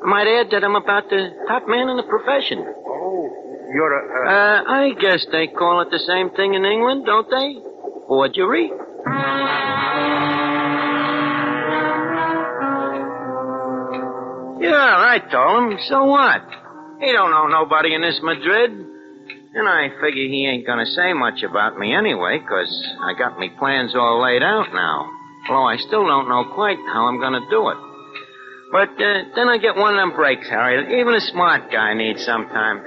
I might add that I'm about the top man in the profession. Oh, you're a... I guess they call it the same thing in England, don't they? Forgery. Yeah, I told him. So what? He don't know nobody in this Madrid. And I figure he ain't gonna say much about me anyway, 'cause I got me plans all laid out now. Although I still don't know quite how I'm gonna do it. But then I get one of them breaks, Harry, that even a smart guy needs sometime.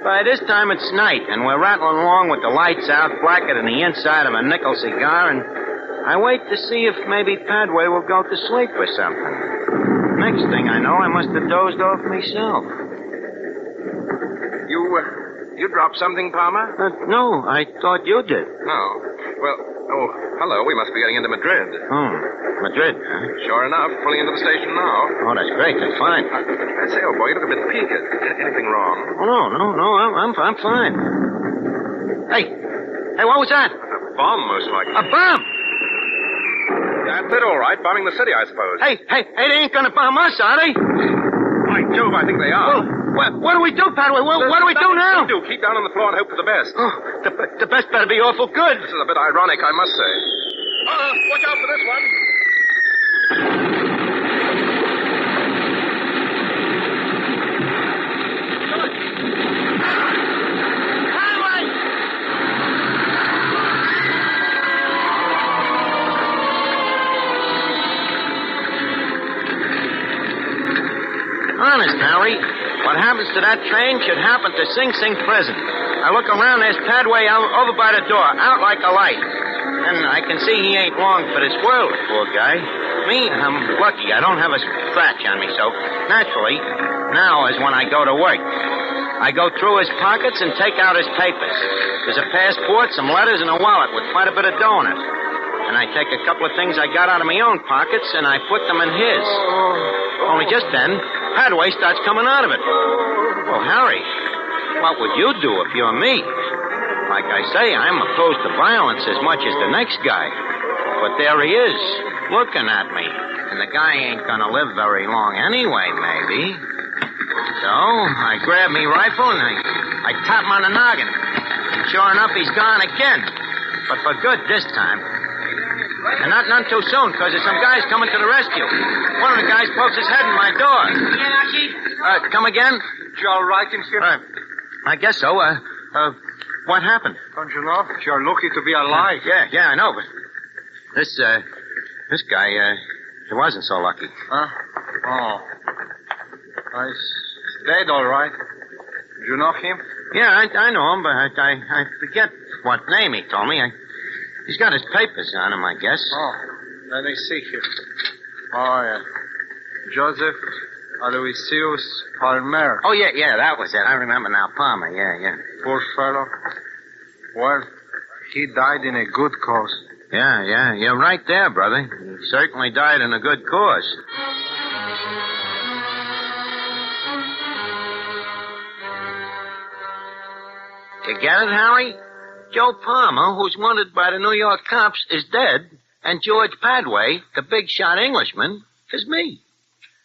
By this time it's night, and we're rattling along with the lights out, blacker than the inside of a nickel cigar, and I wait to see if maybe Padway will go to sleep or something. Next thing I know, I must have dozed off myself. You dropped something, Palmer? No, I thought you did. No. Well, hello. We must be getting into Madrid. Madrid, huh? Sure enough, pulling into the station now. Oh, that's great. That's fine. I say, old boy, you look a bit peaked. Anything wrong? Oh, no. I'm fine. Hey, what was that? A bomb, most likely. A bomb? That's it, all right. Bombing the city, I suppose. Hey, they ain't gonna bomb us, are they? By Jove, I think they are. Well, what do we do, Padway? What do we do now? Keep down on the floor and hope for the best. Oh, the best better be awful good. This is a bit ironic, I must say. Watch out for this one. Honest, Harry, what happens to that train should happen to Sing Sing prison. I look around, there's Padway over by the door, out like a light. And I can see he ain't long for this world, poor guy. Me, I'm lucky. I don't have a scratch on me, so naturally, now is when I go to work. I go through his pockets and take out his papers. There's a passport, some letters, and a wallet with quite a bit of dough in it. And I take a couple of things I got out of my own pockets, and I put them in his. Only just then, Padway starts coming out of it. Well, Harry, what would you do if you were me? Like I say, I'm opposed to violence as much as the next guy. But there he is, looking at me. And the guy ain't gonna live very long anyway, maybe. So, I grab me rifle and I tap him on the noggin. And sure enough, he's gone again. But for good this time. And not none too soon, because there's some guys coming to the rescue. One of the guys pokes his head in my door. Come again? You all right in here? I guess so. What happened? Don't you know? You're lucky to be alive. Yeah, I know, but this guy, he wasn't so lucky. Huh? Oh. He's dead, all right. Do you know him? Yeah, I know him, but I forget what name he told me. He's got his papers on him, I guess. Oh, let me see here. Oh, yeah. Joseph Aloysius Palmer. Oh, yeah, that was it. I remember now. Palmer, yeah. Poor fellow. Well, he died in a good cause. Yeah, you're right there, brother. He certainly died in a good cause. You get it, Harry? Joe Palmer, who's wanted by the New York cops, is dead, and George Padway, the big shot Englishman, is me.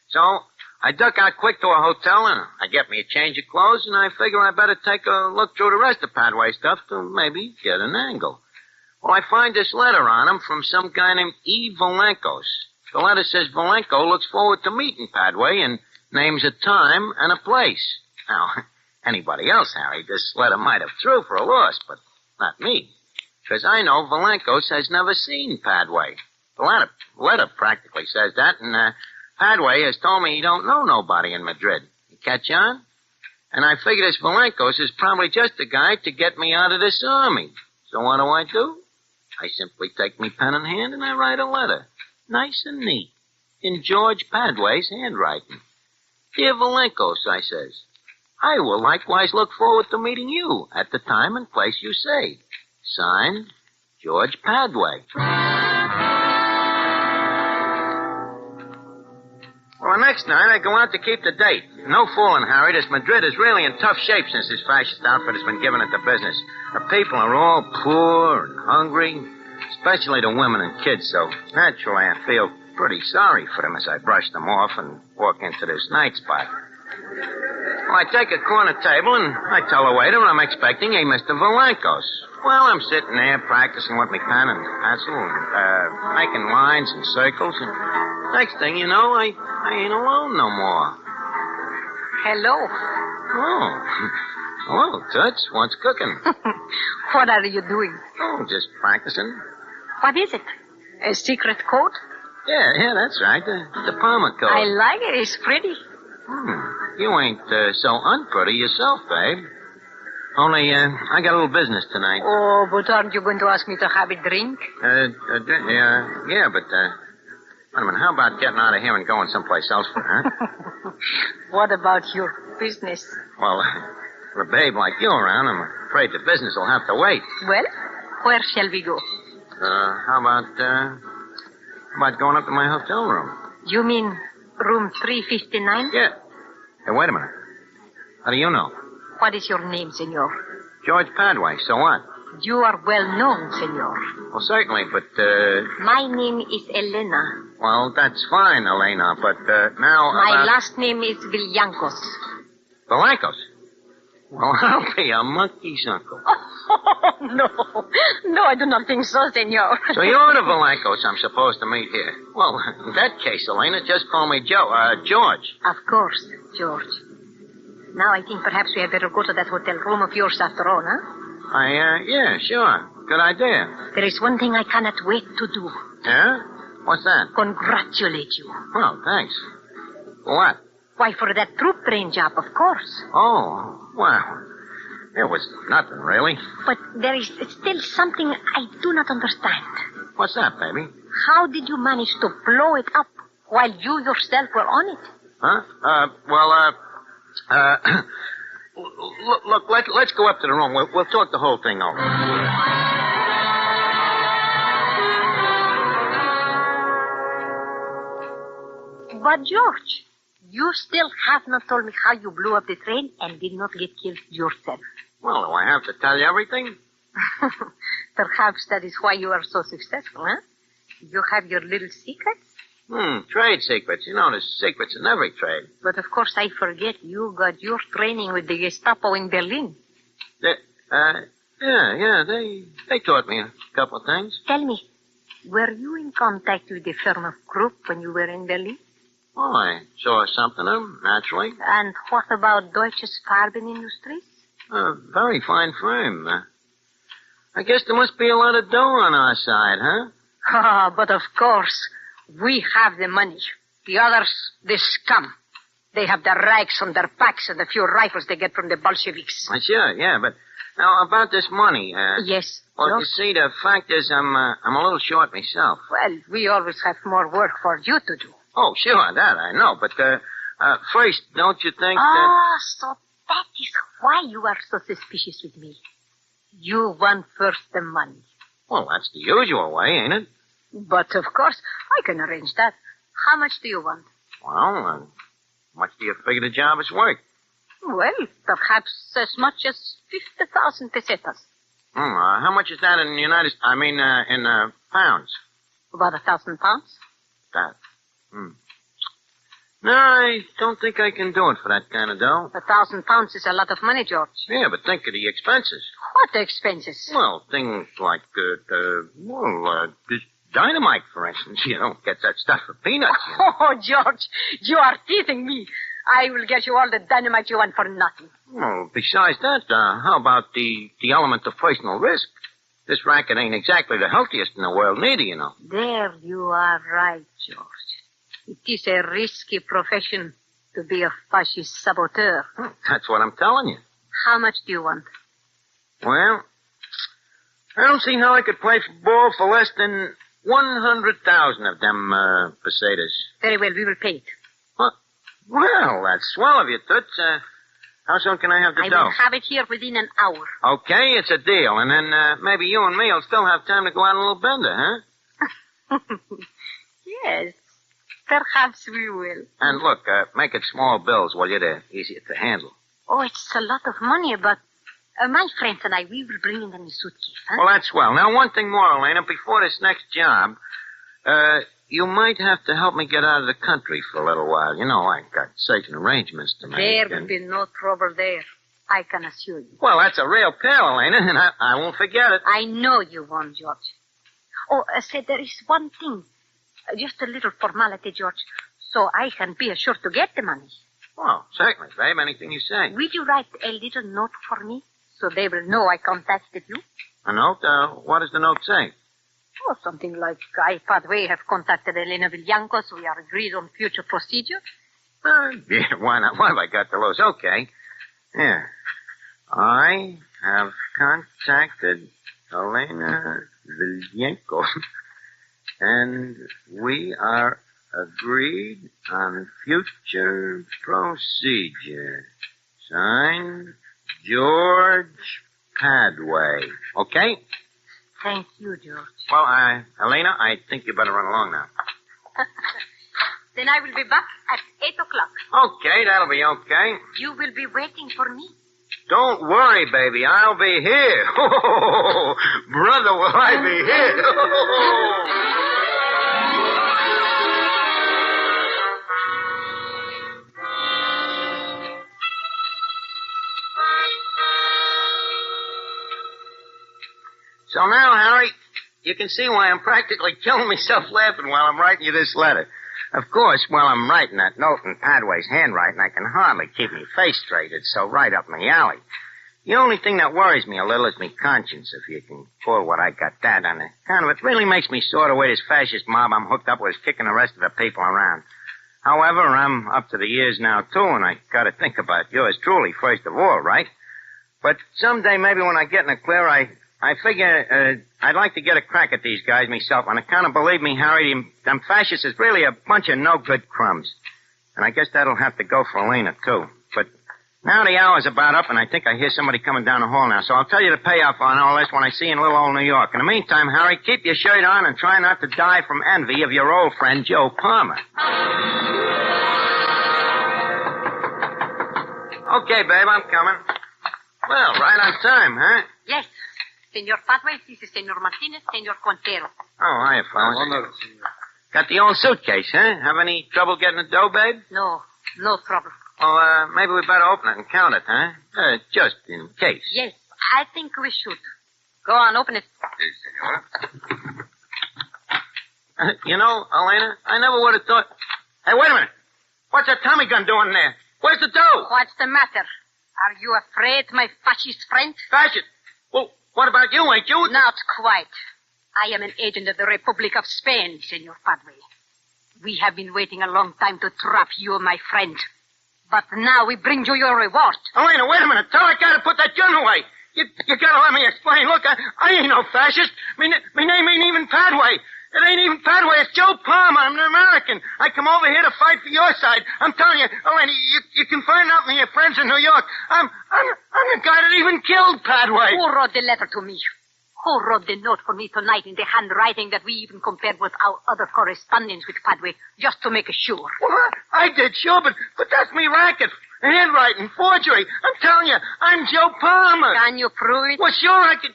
So, I duck out quick to a hotel, and I get me a change of clothes, and I figure I better take a look through the rest of Padway stuff to maybe get an angle. Well, I find this letter on him from some guy named E. Valenkos. The letter says Valenko looks forward to meeting Padway and names a time and a place. Now, anybody else, Harry, this letter might have threw for a loss, but not me. Because I know Valenkos has never seen Padway. The letter practically says that, and Padway has told me he don't know nobody in Madrid. You catch on? And I figure this Valenkos is probably just the guy to get me out of this army. So what do? I simply take me pen in hand and I write a letter. Nice and neat. In George Padway's handwriting. Dear Valenkos, I says, I will likewise look forward to meeting you at the time and place you say. Signed, George Padway. Well, the next night I go out to keep the date. No fooling, Harry. This Madrid is really in tough shape since this fascist outfit has been giving it the business. The people are all poor and hungry, especially the women and kids, so naturally I feel pretty sorry for them as I brush them off and walk into this night spot. Well, I take a corner table and I tell the waiter I'm expecting a Mr. Valankos. Well, I'm sitting there practicing with my pen and pencil and making lines and circles, and next thing you know, I ain't alone no more. Hello. Oh. Hello, Toots. What's cooking? What are you doing? Oh, just practicing. What is it? A secret code? Yeah, that's right. The Palmer code. I like it. It's pretty. You ain't so unpretty yourself, babe. Only, I got a little business tonight. Oh, but aren't you going to ask me to have a drink? Yeah, but, wait a minute, how about getting out of here and going someplace else for huh? What about your business? Well, with a babe like you around, I'm afraid the business will have to wait. Well, where shall we go? How about going up to my hotel room? You mean room 359? Yeah. Hey, wait a minute. How do you know? What is your name, senor? George Padway. So what? You are well known, senor. Well, certainly, but, My name is Elena. Well, that's fine, Elena, but, now... My last name is Villancos. Villancos? Well, I'll be a monkey's uncle. Oh, no. No, I do not think so, senor. So you're the Villancos I'm supposed to meet here. Well, in that case, Elena, just call me George. Of course, George. Now I think perhaps we had better go to that hotel room of yours after all, huh? Yeah, sure. Good idea. There is one thing I cannot wait to do. Yeah? What's that? Congratulate you. Oh, thanks. What? Why, for that troop train job, of course. Oh, well, it was nothing, really. But there is still something I do not understand. What's that, baby? How did you manage to blow it up while you yourself were on it? Huh? Look, let's go up to the room. We'll talk the whole thing over. But, George, you still have not told me how you blew up the train and did not get killed yourself. Well, do I have to tell you everything? Perhaps that is why you are so successful, huh? You have your little secrets? Trade secrets. You know, there's secrets in every trade. But, of course, I forget you got your training with the Gestapo in Berlin. Yeah, they taught me a couple of things. Tell me, were you in contact with the firm of Krupp when you were in Berlin? Oh, I saw something of them, naturally. And what about Deutsches Farbenindustries? A very fine firm. I guess there must be a lot of dough on our side, huh? But of course, we have the money. The others, the scum. They have the rags on their backs and the few rifles they get from the Bolsheviks. Sure, yeah, but now about this money. Yes. Well, you see, the fact is I'm a little short myself. Well, we always have more work for you to do. Oh, sure, that I know. But first, don't you think So that is why you are so suspicious with me. You want first the money. Well, that's the usual way, ain't it? But, of course, I can arrange that. How much do you want? Well, how much do you figure the job is worth? Well, perhaps as much as 50,000 pesetas. How much is that in in pounds? About 1,000 pounds. That. No, I don't think I can do it for that kind of dough. 1,000 pounds is a lot of money, George. Yeah, but think of the expenses. What expenses? Well, things like, this dynamite, for instance. You don't get that stuff for peanuts. You know? Oh, George, you are teasing me. I will get you all the dynamite you want for nothing. Well, besides that, how about the element of personal risk? This racket ain't exactly the healthiest in the world, neither, you know. There you are right, George. It is a risky profession to be a fascist saboteur. That's what I'm telling you. How much do you want? Well, I don't see how I could play ball for less than 100,000 of them pesetas. Very well, we will pay it. What? Well, that's swell of you, Toots. How soon can I have the dough? I will have it here within an hour. Okay, it's a deal. And then maybe you and me will still have time to go out on a little bender, huh? Yes, perhaps we will. And look, make it small bills while you're there. Easier to handle. Oh, it's a lot of money, but my friends and I, we will bring them in a suitcase, huh? Well, that's swell. Now, one thing more, Elena. Before this next job, you might have to help me get out of the country for a little while. You know, I got certain arrangements to make. There will be no trouble there, I can assure you. Well, that's a real pal, Elena, and I won't forget it. I know you won't, George. Oh, say, there is one thing. Just a little formality, George, so I can be assured to get the money. Well, certainly, babe. Anything you say. Will you write a little note for me so they will know I contacted you? A note? What does the note say? Oh, something like, I, Padway, have contacted Elena Villancos. We are agreed on future procedure. Yeah, why not? What have I got to lose? Okay. Yeah. I have contacted Elena Villancos, and we are agreed on future procedure. Signed, George Padway. Okay? Thank you, George. Well, Elena, I think you better run along now. Then I will be back at 8 o'clock. Okay, that'll be okay. You will be waiting for me. Don't worry, baby. I'll be here. Oh, brother, will I be here? So now, Harry, you can see why I'm practically killing myself laughing while I'm writing you this letter. Of course, while I'm writing that note in Padway's handwriting, I can hardly keep me face straight. It's so right up my alley. The only thing that worries me a little is me conscience, if you can call what I got that on account of it. Really makes me sort of where this fascist mob I'm hooked up with is kicking the rest of the people around. However, I'm up to the ears now, too, and I gotta think about yours truly first of all, right? But someday, maybe when I get in the clear, I figure I'd like to get a crack at these guys myself. On account of, believe me, Harry, them fascists is really a bunch of no-good crumbs. And I guess that'll have to go for Elena, too. But now the hour's about up, and I think I hear somebody coming down the hall now. So I'll tell you the payoff on all this when I see you in little old New York. In the meantime, Harry, keep your shirt on and try not to die from envy of your old friend, Joe Palmer. Okay, babe, I'm coming. Well, right on time, huh? Yes. Senor Padway, this is Senor Martinez, Senor Quintero. Oh, hiya, fellas. Got the old suitcase, huh? Have any trouble getting the dough, babe? No trouble. Well, maybe we better open it and count it, huh? Just in case. Yes, I think we should. Go on, open it. Si, senora. You know, Elena, I never would have thought... Hey, wait a minute. What's that Tommy gun doing there? Where's the dough? What's the matter? Are you afraid, my fascist friend? Fascist? Well, what about you, ain't you? Not quite. I am an agent of the Republic of Spain, Senor Padway. We have been waiting a long time to trap you, my friend. But now we bring you your reward. Elena, wait a minute. Tell that guy to put that gun away. You gotta let me explain. Look, I ain't no fascist. Me name ain't even Padway. It ain't even Padway. It's Joe Palmer. I'm an American. I come over here to fight for your side. I'm telling you, Elena, you can find out from your friends in New York. I'm the guy that even killed Padway. Who wrote the letter to me? Who wrote the note for me tonight in the handwriting that we even compared with our other correspondence with Padway, just to make sure? Well, I did, sure, but that's me racket. Handwriting, forgery. I'm telling you, I'm Joe Palmer. Can you prove it? Well, sure I can.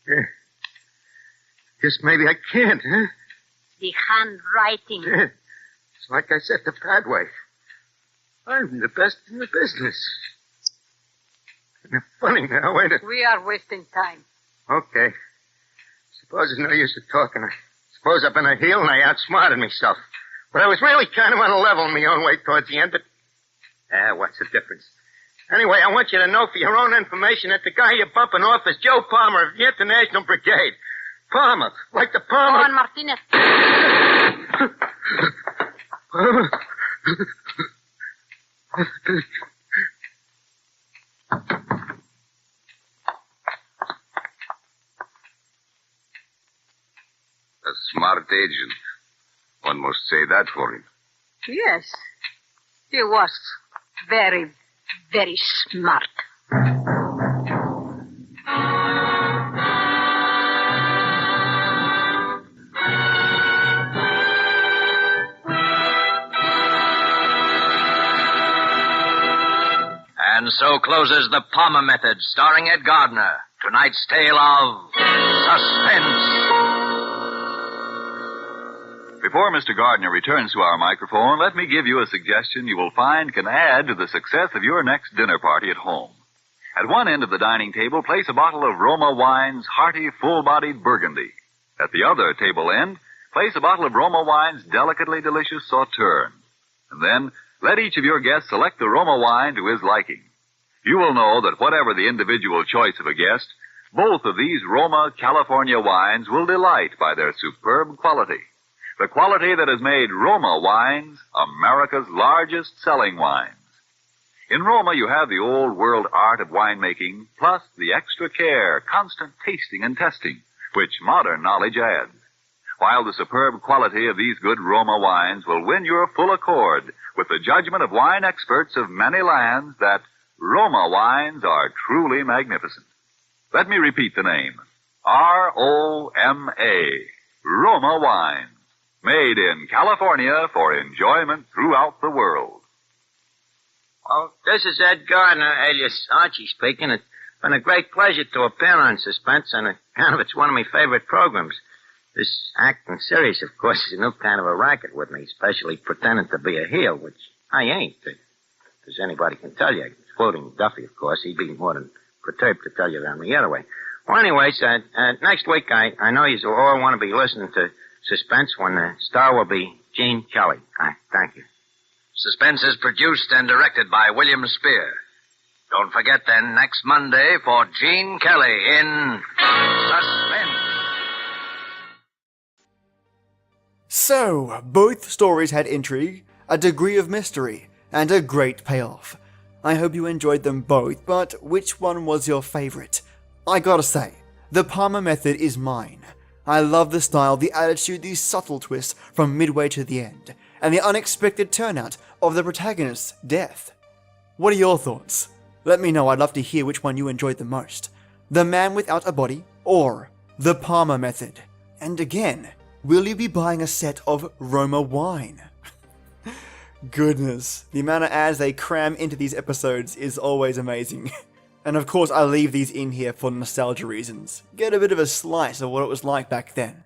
Yeah. Guess maybe I can't, huh? The handwriting. Yeah. It's like I said to Padway. I'm the best in the business. And funny now, ain't it? We are wasting time. Okay. Suppose there's no use of talking. I suppose I've been a heel and I outsmarted myself. But I was really kind of on a level in my own way towards the end, but... what's the difference? Anyway, I want you to know for your own information that the guy you're bumping off is Joe Palmer of the International Brigade. Palmer, like the Palmer... Go on, Martinez. Palmer. A smart agent. One must say that for him. Yes. He was very, very smart. And so closes The Palmer Method, starring Ed Gardner. Tonight's tale of Suspense. Before Mr. Gardner returns to our microphone, let me give you a suggestion you will find can add to the success of your next dinner party at home. At one end of the dining table, place a bottle of Roma Wine's hearty, full-bodied Burgundy. At the other table end, place a bottle of Roma Wine's delicately delicious Sauterne. And then, let each of your guests select the Roma wine to his liking. You will know that whatever the individual choice of a guest, both of these Roma California wines will delight by their superb quality. The quality that has made Roma wines America's largest selling wines. In Roma, you have the old-world art of winemaking, plus the extra care, constant tasting and testing, which modern knowledge adds. While the superb quality of these good Roma wines will win your full accord with the judgment of wine experts of many lands that Roma wines are truly magnificent. Let me repeat the name. R-O-M-A. Roma wines. Made in California for enjoyment throughout the world. Well, this is Ed Gardner, alias Archie speaking. It's been a great pleasure to appear on Suspense, and it's one of my favorite programs. This acting series, of course, is a new kind of a racket with me, especially pretending to be a heel, which I ain't, as anybody can tell you, excluding Duffy, of course. He'd be more than perturbed to tell you around the other way. Well, anyways, next week, I know you all want to be listening to Suspense when the star will be Gene Kelly. Thank you. Suspense is produced and directed by William Spear. Don't forget then, next Monday for Gene Kelly in Suspense. So, both stories had intrigue, a degree of mystery, and a great payoff. I hope you enjoyed them both, but which one was your favorite? I gotta say, the Palmer method is mine. I love the style, the attitude, the subtle twists from midway to the end, and the unexpected turnout of the protagonist's death. What are your thoughts? Let me know, I'd love to hear which one you enjoyed the most. The Man Without a Body, or the Palmer method? And again, will you be buying a set of Roma wine? Goodness, the amount of ads they cram into these episodes is always amazing. And of course I leave these in here for nostalgia reasons. Get a bit of a slice of what it was like back then.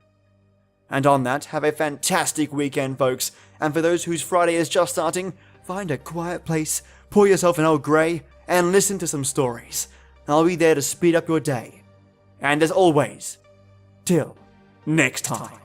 And on that, have a fantastic weekend, folks. And for those whose Friday is just starting, find a quiet place, pour yourself an Earl Grey, and listen to some stories. I'll be there to speed up your day. And as always, till next time.